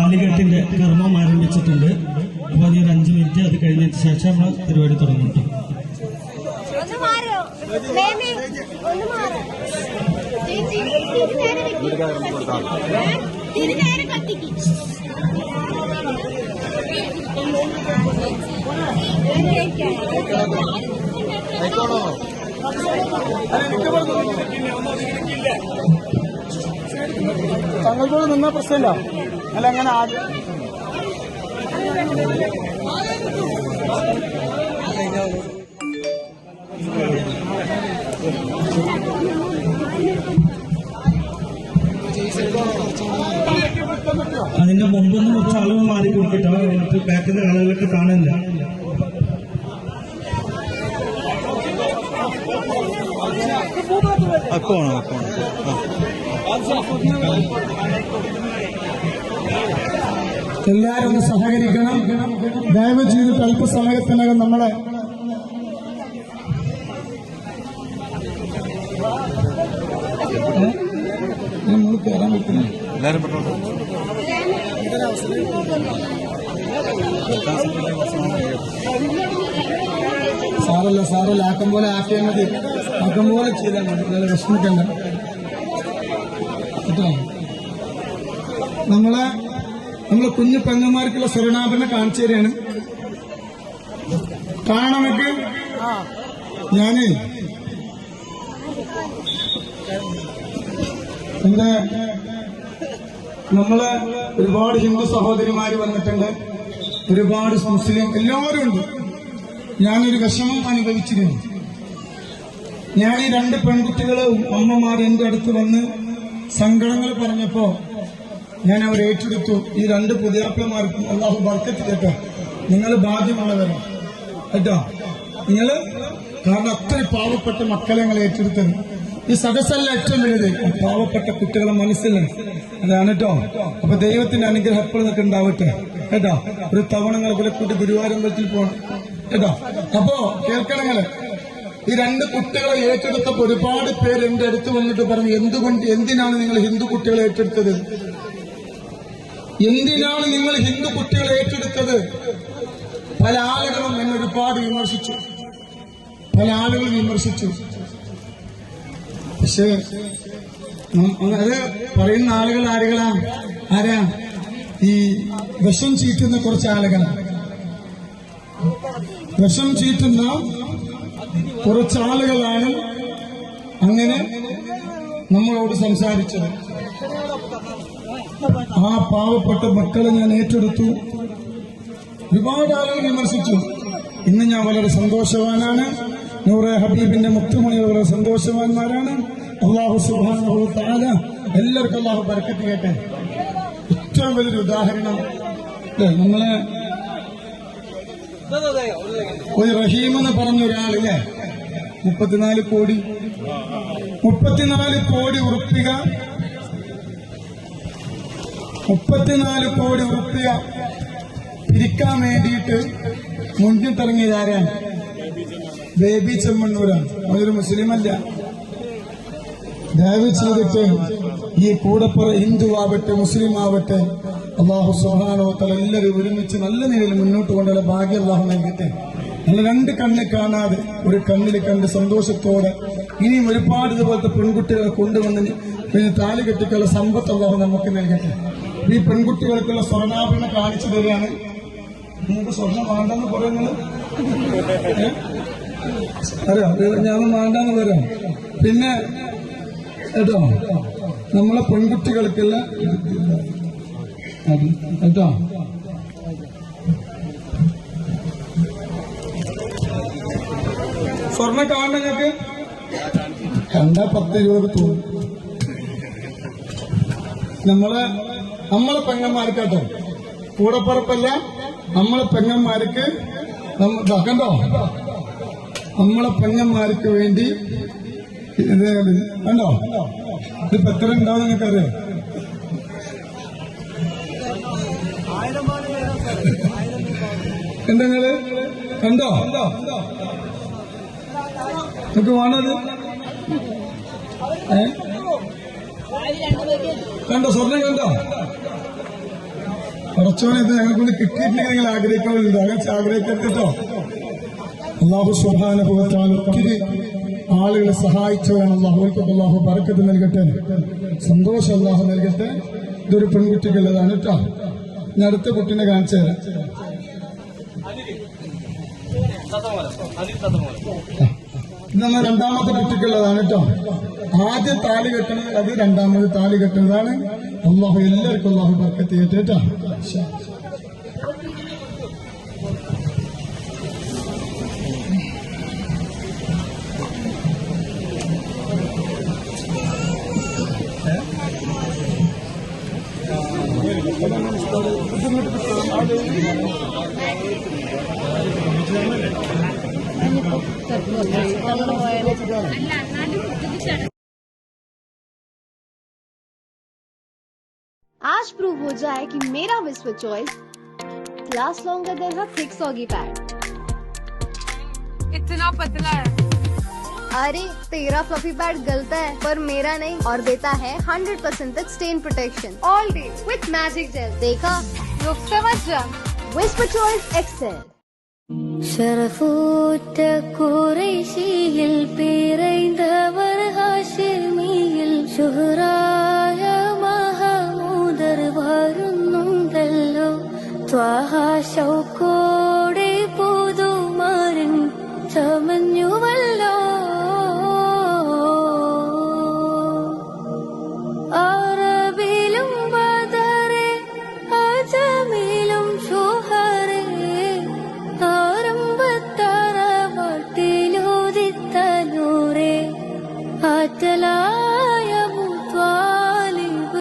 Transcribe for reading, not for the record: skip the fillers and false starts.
താലികെട്ടിന്റെ കർമ്മം ആരംഭിച്ചിട്ടുണ്ട്. അപ്പൊ അതിന് 5 മിനിറ്റ് അത് കഴിഞ്ഞതിന് ശേഷം നമ്മൾ പരിപാടി തുടങ്ങും. തങ്ങൾക്കോട് നിന്ന പ്രശ്നമില്ല. അല്ല അങ്ങനെ ആദ്യം അതിന്റെ മുമ്പൊന്നും കുറച്ച് ആളുകൾ മാറി കൊടുത്തിട്ടോ, നമുക്ക് ബാക്കിന്റെ ആളുകളൊക്കെ കാണില്ല. എല്ലാവരും ഒന്ന് സഹകരിക്കണം. ദയവ് ചെയ്തിട്ട് അല്പസമയത്തിനകം നമ്മളെ കയറാൻ പറ്റുന്നു. സാറല്ല ആക്കം പോലെ ആക്കിയാൽ മതി. ആക്കം പോലെ ചെയ്താൽ മതി. നല്ല വിഷമിക്കണ്ട കേട്ടോ. നമ്മളെ കുഞ്ഞു പെങ്ങന്മാർക്കുള്ള സ്വർണ്ണാഭരണം കാണിച്ചു തരാണ്. കാണണമെങ്കിൽ ഞാന് എന്റെ നമ്മളെ ഒരുപാട് ഹിന്ദു സഹോദരിമാര് വന്നിട്ടുണ്ട്, ഒരുപാട് മുസ്ലിം എല്ലാവരും ഉണ്ട്. ഞാനൊരു വിഷമം അനുഭവിച്ചിരുന്നു. ഞാൻ ഈ 2 പെൺകുട്ടികളെ അമ്മമാർ എന്റെ അടുത്ത് വന്ന് സങ്കടങ്ങൾ പറഞ്ഞപ്പോ ഞാൻ അവരെ ഏറ്റെടുത്തു. ഈ 2 പുതിയാപ്പിളമാർക്കും അല്ലാഹു ബർക്കത്ത് കേട്ടോ. നിങ്ങൾ ഭാഗ്യമുള്ളവരാണ് കേട്ടോ. നിങ്ങള് കാരണം അത്ര പാവപ്പെട്ട മക്കളെ നിങ്ങൾ ഏറ്റെടുത്തത്. ഈ സദസ്സല്ല ഏറ്റവും വലുത്, പാവപ്പെട്ട കുട്ടികളെ മനസ്സിലാണ്. അതാണ് കേട്ടോ. അപ്പൊ ദൈവത്തിന്റെ അനുഗ്രഹം എപ്പോഴൊക്കെ ഉണ്ടാവട്ടെ കേട്ടോ. ഒരു തവണ നിങ്ങൾ ഇവിടെ കൂട്ടി ഗുരുവായൂരമ്പലത്തിൽ പോകണം കേട്ടോ. അപ്പോ കേൾക്കണങ്ങള്, ഈ 2 കുട്ടികളെ ഏറ്റെടുത്തപ്പോ ഒരുപാട് പേര് എന്റെ അടുത്ത് വന്നിട്ട് പറഞ്ഞു, എന്തിനാണ് നിങ്ങൾ ഹിന്ദു കുട്ടികളെ ഏറ്റെടുത്തത്? എന്തിനാണ് നിങ്ങൾ ഹിന്ദു കുട്ടികളെ ഏറ്റെടുത്തത്? പല ആളുകളും എന്നെ ഒരുപാട് വിമർശിച്ചു, പല ആളുകൾ വിമർശിച്ചു. പക്ഷേ അത് പറയുന്ന ആളുകൾ ആരാ? ഈ വിഷം ചീറ്റുന്ന കുറച്ച് ആളുകളാണ്. വിഷം ചീറ്റുന്ന കുറച്ചാളുകളാണ് അങ്ങനെ നമ്മളോട് സംസാരിച്ചത്. ആ പാവപ്പെട്ട മക്കളെ ഞാൻ ഏറ്റെടുത്തു. ഒരുപാട് ആളുകൾ വിമർശിച്ചു. ഇന്ന് ഞാൻ വളരെ സന്തോഷവാനാണ്. നൂറെ ഹബീബിന്റെ മുത്തുമണി വളരെ സന്തോഷവാന്മാരാണ്. അല്ലാഹു സുബ്ഹാനഹു വ തആല എല്ലാവർക്കും അല്ലാഹു ബർക്കത്ത് ചെയ്യട്ടെ. ഏറ്റവും വലിയൊരു ഉദാഹരണം നമ്മളെ ഒരു റഹീം എന്ന് പറഞ്ഞ ഒരാളില്ലേ, 34 കോടി ഉറുപ്പിക 34 കോടി ഉറുപ്പിക പിരിക്കാൻ വേണ്ടിയിട്ട് മുന്നിൽ തിറങ്ങിയതാരാണ്? ബേബി ചെമ്മണ്ണൂരാണ്. അതൊരു മുസ്ലിമല്ല. ദയവ് ചെയ്തിട്ട് ഈ കൂടപ്പുറ ഹിന്ദു ആവട്ടെ മുസ്ലിം ആവട്ടെ അല്ലാഹു സുബ്ഹാനഹു വ തആല എല്ലാവരും ഒരുമിച്ച് നല്ല നിലയിൽ മുന്നോട്ട് കൊണ്ടുള്ള ഭാഗ്യം അല്ലാഹു നൽകട്ടെ. നമ്മൾ 2 കണ്ണിൽ കാണാതെ ഒരു കണ്ണിൽ കണ്ട് സന്തോഷത്തോടെ ഇനിയും ഒരുപാട് ഇതുപോലത്തെ പെൺകുട്ടികളെ കൊണ്ടുവന്ന് പിന്നെ താലി കെട്ടിക്കുള്ള സമ്പത്ത് അല്ലാഹു നമുക്ക് നൽകട്ടെ. ഈ പെൺകുട്ടികൾക്കുള്ള സ്വർണ്ണാഭരണം കാണിച്ചു തരികയാണ്. നിങ്ങൾക്ക് സ്വർണം വേണ്ടെന്ന് പറയുന്നത് അറിയാം, ഞാൻ വേണ്ടെന്ന് പറയാം. പിന്നെ കേട്ടോ, നമ്മളെ പെൺകുട്ടികൾക്കുള്ള കേട്ടോ സ്വർണം കാണണ്ട. ഞങ്ങൾക്ക് കണ്ട 10-20 തോന്നും. നമ്മളെ പെങ്ങന്മാർക്ക് കേട്ടോ, കൂടപ്പുറപ്പല്ല, നമ്മളെ പെങ്ങന്മാർക്ക് കണ്ടോ, നമ്മളെ പെങ്ങന്മാർക്ക് വേണ്ടി ഇത് കണ്ടോ. ഇതിപ്പോ എത്ര ഉണ്ടാവും നിങ്ങൾക്കറിയാം? എന്താ നിങ്ങള് കണ്ടോ? നിങ്ങൾക്ക് വേണത് കണ്ടോ? സ്വർണം കണ്ടോ? പടച്ചോനെ ഇത് ഞങ്ങൾക്കൊന്ന് കിട്ടിയിട്ടില്ലെങ്കിൽ നിങ്ങൾ ആഗ്രഹിക്കുന്നുണ്ട് അങ്ങനെ ആഗ്രഹിക്കട്ടോ. അള്ളാഹു സുബ്ഹാനഹു വ തആല ഒത്തിരി ആളുകളെ സഹായിച്ചവരാണ്. അള്ളാഹു ബറക്കത്ത് നൽകട്ടെ, സന്തോഷം അള്ളാഹു നൽകട്ടെ. ഇതൊരു പെൺകുട്ടിക്കുള്ളതാണ് കേട്ടോ. ഞാൻ അടുത്ത കുട്ടീനെ കാണിച്ചു തരാം. ഇത് നമ്മൾ രണ്ടാമത്തെ കുട്ടിക്കുള്ളതാണ് കേട്ടോ. ആദ്യം താലി കെട്ടുന്നത് അത്, രണ്ടാമത് താലി കെട്ടുന്നതാണ്. അള്ളാഹു എല്ലാവർക്കും അള്ളാഹു ബർക്കത്ത് ചെയ്യട്ടെ കേട്ടോ. आज प्रूव हो जाए कि मेरा Whisper Choice last longer than her thick soggy pad. इतना पतला है। अरे तेरा फ्लफी पैड गलता है पर मेरा नहीं, और देता है 100% तक stain protection all day with magic gel. देखा, लोग समझ जा। Whisper Choice Excel. ஷரஃபூட்ட குறைஷியில் பிறந்தவர் ஹாஷிமியில் ஷுஹ்ராയ മഹമൂദർ വരുന്നുണ്ടല്ലോ ത്വാഹ ഷൗക്കോ